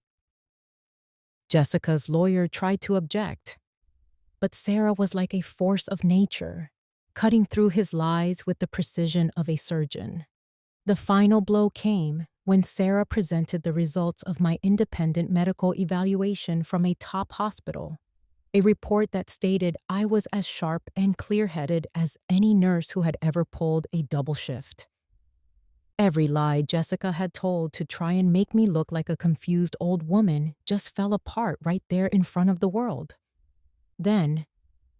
Jessica's lawyer tried to object, but Sarah was like a force of nature, cutting through his lies with the precision of a surgeon. The final blow came when Sarah presented the results of my independent medical evaluation from a top hospital, a report that stated I was as sharp and clear-headed as any nurse who had ever pulled a double shift. Every lie Jessica had told to try and make me look like a confused old woman just fell apart right there in front of the world. Then,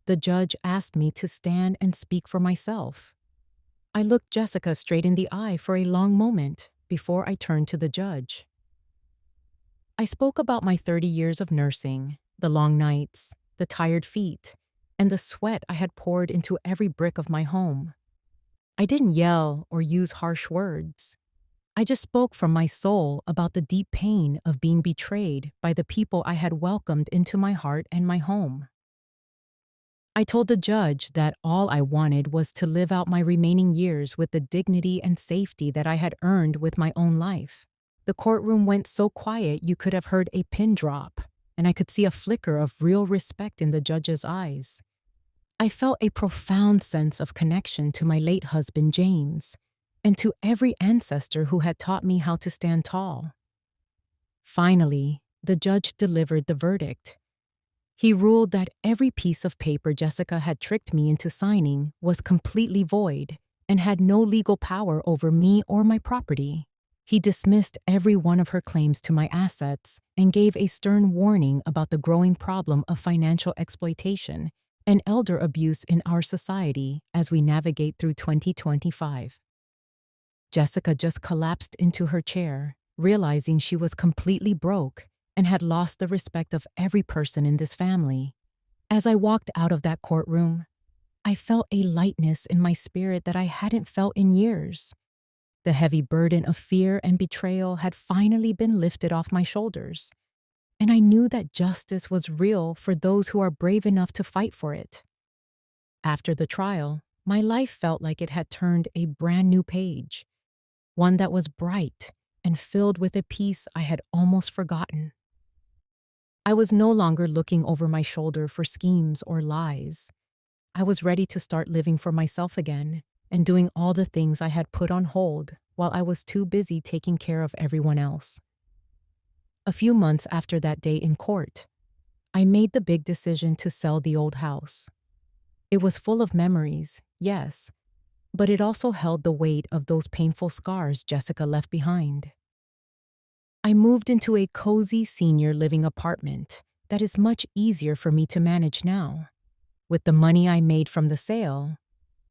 the judge asked me to stand and speak for myself. I looked Jessica straight in the eye for a long moment before I turned to the judge. I spoke about my 30 years of nursing, the long nights, the tired feet, and the sweat I had poured into every brick of my home. I didn't yell or use harsh words. I just spoke from my soul about the deep pain of being betrayed by the people I had welcomed into my heart and my home. I told the judge that all I wanted was to live out my remaining years with the dignity and safety that I had earned with my own life. The courtroom went so quiet you could have heard a pin drop, and I could see a flicker of real respect in the judge's eyes. I felt a profound sense of connection to my late husband, James, and to every ancestor who had taught me how to stand tall. Finally, the judge delivered the verdict. He ruled that every piece of paper Jessica had tricked me into signing was completely void and had no legal power over me or my property. He dismissed every one of her claims to my assets and gave a stern warning about the growing problem of financial exploitation and elder abuse in our society as we navigate through 2025. Jessica just collapsed into her chair, realizing she was completely broke and had lost the respect of every person in this family. As I walked out of that courtroom, I felt a lightness in my spirit that I hadn't felt in years. The heavy burden of fear and betrayal had finally been lifted off my shoulders, and I knew that justice was real for those who are brave enough to fight for it. After the trial, my life felt like it had turned a brand new page, one that was bright and filled with a peace I had almost forgotten. I was no longer looking over my shoulder for schemes or lies. I was ready to start living for myself again and doing all the things I had put on hold while I was too busy taking care of everyone else. A few months after that day in court, I made the big decision to sell the old house. It was full of memories, yes, but it also held the weight of those painful scars Jessica left behind. I moved into a cozy senior living apartment that is much easier for me to manage now. With the money I made from the sale,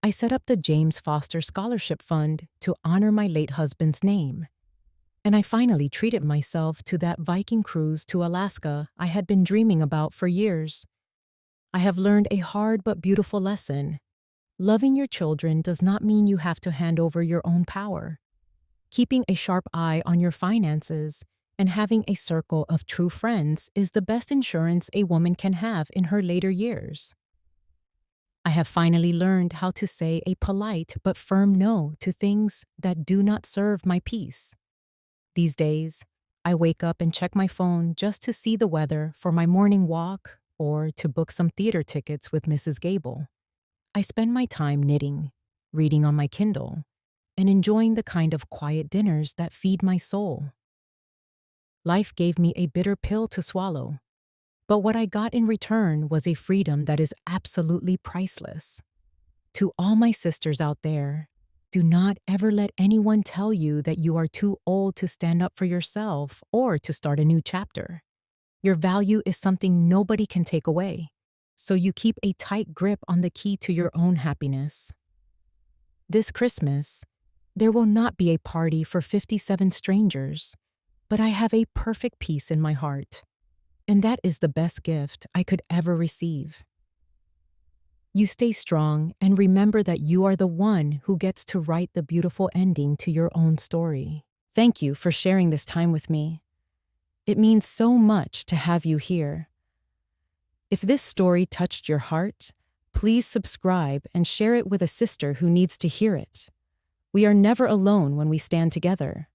I set up the James Foster Scholarship Fund to honor my late husband's name. And I finally treated myself to that Viking cruise to Alaska I had been dreaming about for years. I have learned a hard but beautiful lesson. Loving your children does not mean you have to hand over your own power. Keeping a sharp eye on your finances and having a circle of true friends is the best insurance a woman can have in her later years. I have finally learned how to say a polite but firm no to things that do not serve my peace. These days, I wake up and check my phone just to see the weather for my morning walk or to book some theater tickets with Mrs. Gable. I spend my time knitting, reading on my Kindle, and enjoying the kind of quiet dinners that feed my soul. Life gave me a bitter pill to swallow, but what I got in return was a freedom that is absolutely priceless. To all my sisters out there, do not ever let anyone tell you that you are too old to stand up for yourself or to start a new chapter. Your value is something nobody can take away, so you keep a tight grip on the key to your own happiness. This Christmas, there will not be a party for 57 strangers, but I have a perfect peace in my heart, and that is the best gift I could ever receive. You stay strong and remember that you are the one who gets to write the beautiful ending to your own story. Thank you for sharing this time with me. It means so much to have you here. If this story touched your heart, please subscribe and share it with a sister who needs to hear it. We are never alone when we stand together.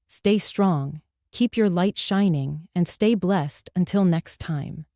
Stay strong, keep your light shining, and stay blessed until next time.